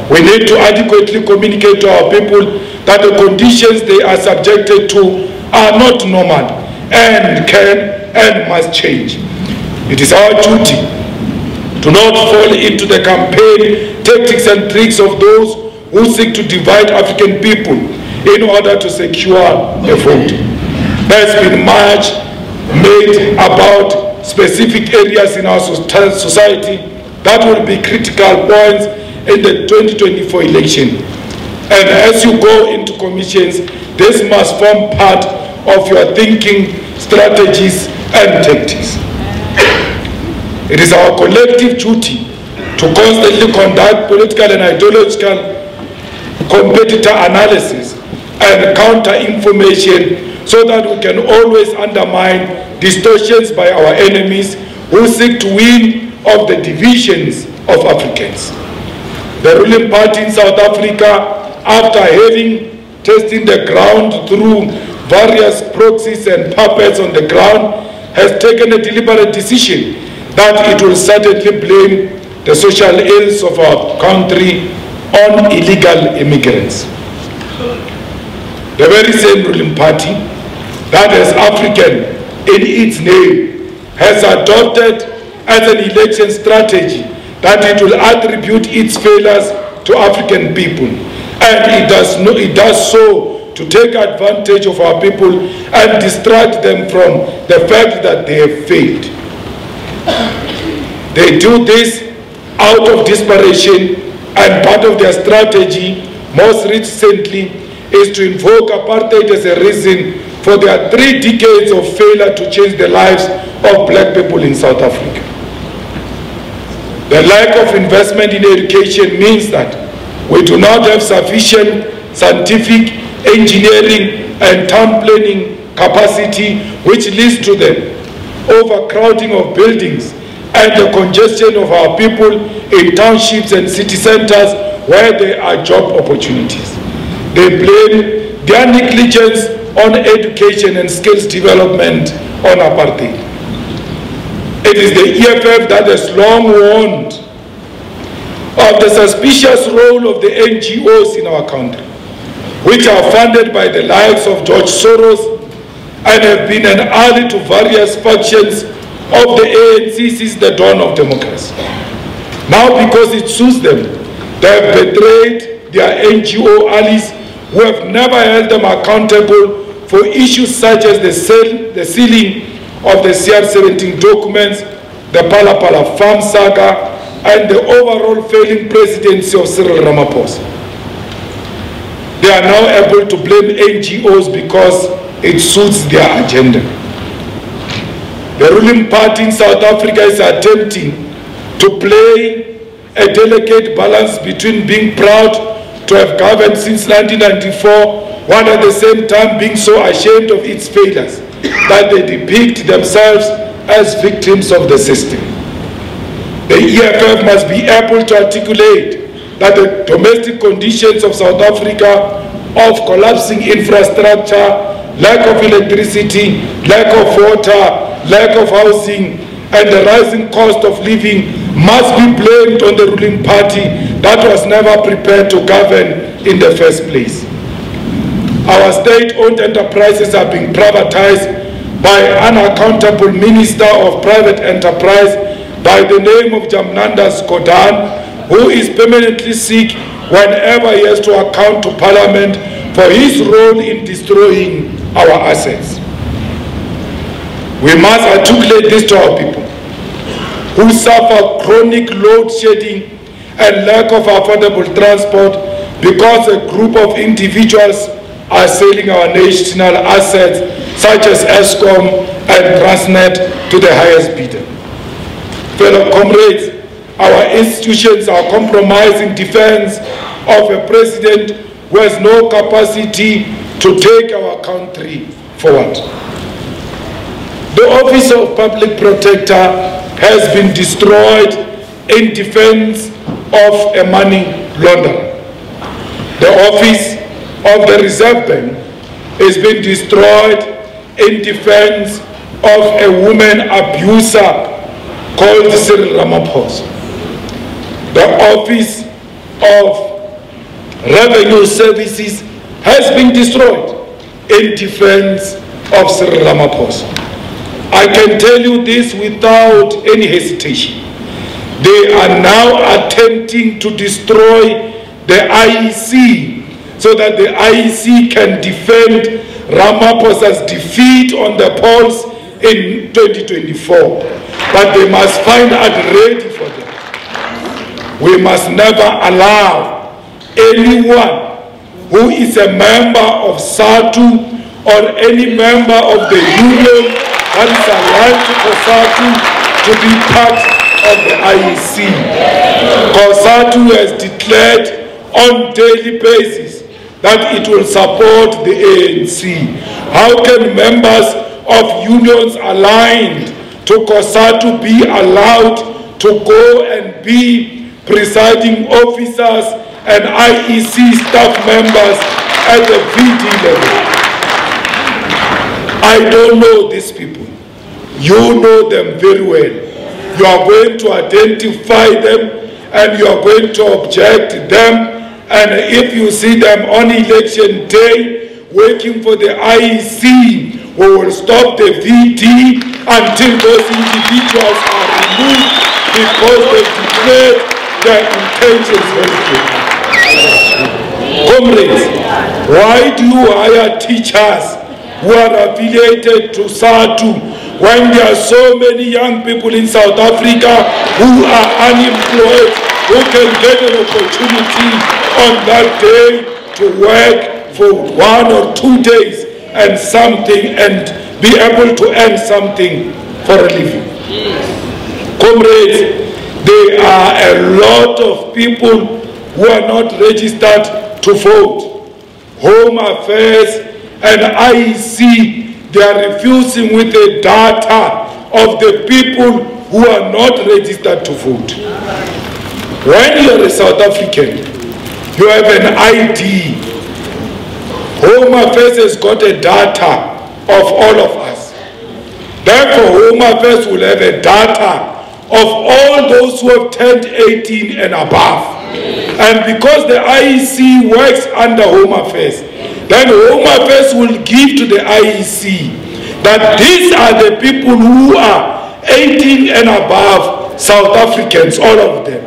We need to adequately communicate to our people that the conditions they are subjected to are not normal and can and must change. It is our duty to not fall into the campaign tactics and tricks of those who seek to divide African people in order to secure a vote. There has been much made about specific areas in our society that will be critical points in the 2024 election. And as you go into commissions, this must form part of your thinking, strategies, and tactics. It is our collective duty to constantly conduct political and ideological competitor analysis and counter information so that we can always undermine distortions by our enemies who seek to win of the divisions of Africans. The ruling party in South Africa, after having tested the ground through various proxies and puppets on the ground, has taken a deliberate decision that it will certainly blame the social ills of our country on illegal immigrants. The very same ruling party that has African in its name has adopted as an election strategy that it will attribute its failures to African people, and it does so to take advantage of our people and distract them from the fact that they have failed. They do this out of desperation, and part of their strategy most recently is to invoke apartheid as a reason for their 3 decades of failure to change the lives of black people in South Africa. The lack of investment in education means that we do not have sufficient scientific, engineering, and town planning capacity, which leads to the overcrowding of buildings and the congestion of our people in townships and city centers where there are job opportunities. They blame their negligence on education and skills development on apartheid. It is the EFF that has long warned of the suspicious role of the NGOs in our country, which are funded by the likes of George Soros and have been an ally to various factions of the ANC since the dawn of democracy. Now, because it suits them, they have betrayed their NGO allies who have never held them accountable for issues such as the sealing of the CR17 documents, the Palapala farm saga, and the overall failing presidency of Cyril Ramaphosa. They are now able to blame NGOs because it suits their agenda. The ruling party in South Africa is attempting to play a delicate balance between being proud to have governed since 1994 while at the same time being so ashamed of its failures that they depict themselves as victims of the system. The EFF must be able to articulate that the domestic conditions of South Africa of collapsing infrastructure, lack of electricity, lack of water, lack of housing, and the rising cost of living must be blamed on the ruling party that was never prepared to govern in the first place. Our state-owned enterprises are being privatized by an unaccountable minister of private enterprise by the name of Jamnandas Godan, who is permanently sick whenever he has to account to Parliament for his role in destroying our assets. We must articulate this to our people who suffer chronic load shedding and lack of affordable transport because a group of individuals are selling our national assets such as Eskom and Transnet to the highest bidder. Fellow comrades, our institutions are compromising defense of a president who has no capacity to take our country forward. The Office of Public Protector has been destroyed in defense of a money launderer. The Office of the Reserve Bank has been destroyed in defense of a woman abuser called Cyril Ramaphosa. The Office of revenue services has been destroyed in defense of Cyril Ramaphosa. I can tell you this without any hesitation. They are now attempting to destroy the IEC so that the IEC can defend Ramaphosa's defeat on the polls in 2024. But they must find out ready for them. We must never allow anyone who is a member of SATU or any member of the union that is aligned to COSATU to be part of the IEC. COSATU has declared on daily basis that it will support the ANC. How can members of unions aligned to COSATU be allowed to go and be presiding officers and IEC staff members at the VD level? I don't know these people. You know them very well. You are going to identify them and you are going to object them. And if you see them on election day working for the IEC, we will stop the VD until those individuals are removed because they declared their intentions very clearly. Comrades, why do you hire teachers who are affiliated to SATU when there are so many young people in South Africa who are unemployed, who can get an opportunity on that day to work for 1 or 2 days and something and be able to earn something for a living? Comrades, there are a lot of people who are not registered to vote. Home Affairs and IEC, they are refusing with the data of the people who are not registered to vote. When you are a South African, you have an ID. Home Affairs has got a data of all of us. Therefore, Home Affairs will have a data of all those who have turned 18 and above. And because the IEC works under Home Affairs, then Home Affairs will give to the IEC that these are the people who are 18 and above South Africans, all of them.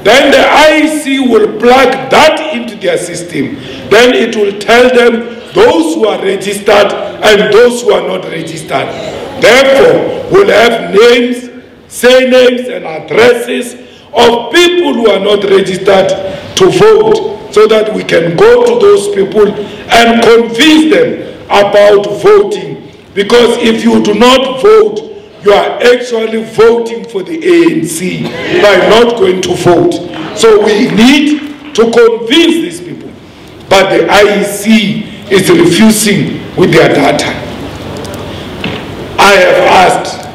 Then the IEC will plug that into their system. Then it will tell them those who are registered and those who are not registered. Therefore, we'll have names, surnames and addresses of people who are not registered to vote so that we can go to those people and convince them about voting. Because if you do not vote, you are actually voting for the ANC by not going to vote. So we need to convince these people. But the IEC is refusing with their data. I have asked,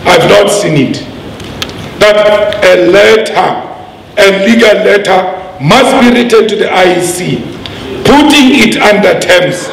I've not seen it, that a letter, a legal letter must be written to the IEC, putting it under terms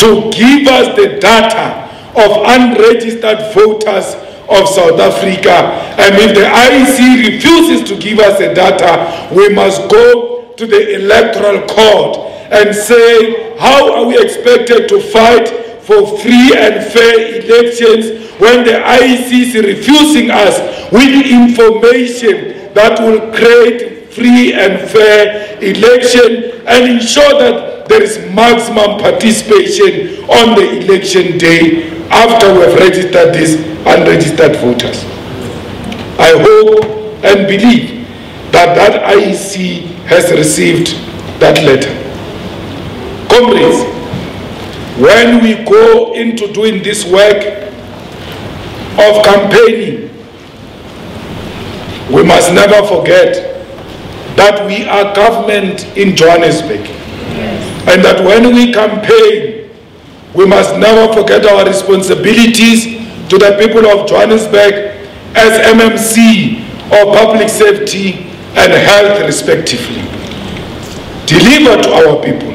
to give us the data of unregistered voters of South Africa. And if the IEC refuses to give us the data, we must go to the electoral court and say, how are we expected to fight for free and fair elections when the IEC is refusing us with information that will create free and fair election and ensure that there is maximum participation on the election day after we have registered these unregistered voters? I hope and believe that that IEC has received that letter. Comrades, when we go into doing this work of campaigning, we must never forget that we are government in Johannesburg. Yes. And that when we campaign, we must never forget our responsibilities to the people of Johannesburg as MMC or public safety and health respectively. Deliver to our people.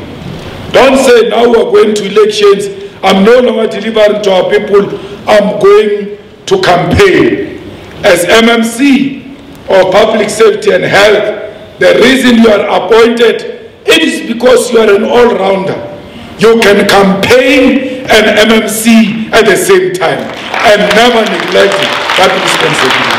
Don't say now we're going to elections, I'm no longer delivering to our people, I'm going to campaign. As MMC or public safety and health, the reason you are appointed It is because you are an all-rounder. You can campaign and MMC at the same time and never neglect that responsibility.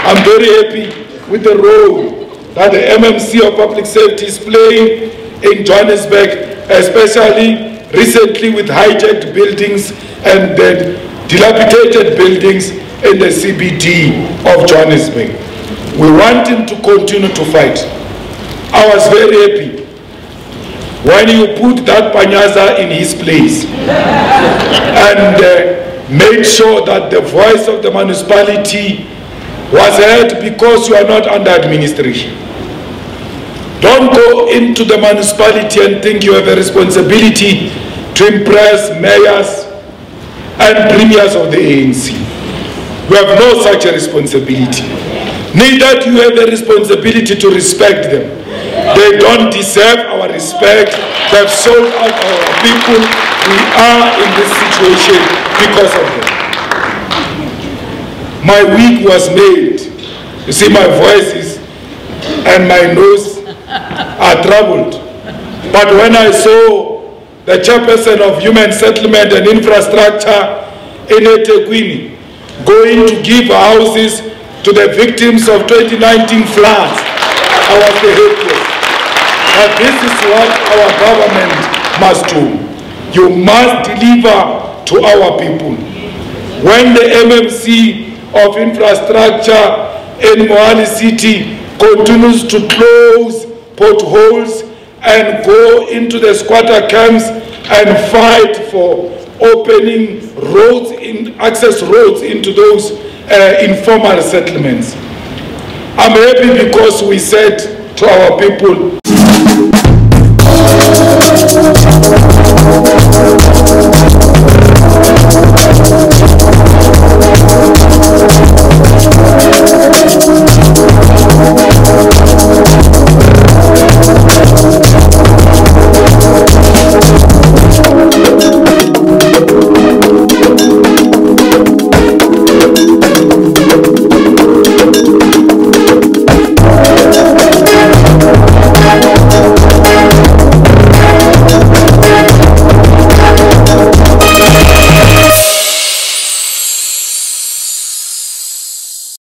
I'm very happy with the role that the MMC of Public Safety is playing in Johannesburg, especially recently with hijacked buildings and the dilapidated buildings in the CBD of Johannesburg. We want him to continue to fight. I was very happy when you put that Panyaza in his place and made sure that the voice of the municipality was heard, because you are not under administration. Don't go into the municipality and think you have a responsibility to impress mayors and premiers of the ANC. You have no such a responsibility. Neither do you have a responsibility to respect them. They don't deserve our respect. They've sold out our people. We are in this situation because of them. My week was made. You see, my voice and my nose are troubled. But when I saw the chairperson of Human Settlement and Infrastructure in eThekwini going to give houses to the victims of 2019 floods, I was the happiest. But this is what our government must do. You must deliver to our people. When the MMC of Infrastructure in Mohali City continues to close potholes and go into the squatter camps and fight for opening roads, access roads into those informal settlements. I'm happy because we said to our people,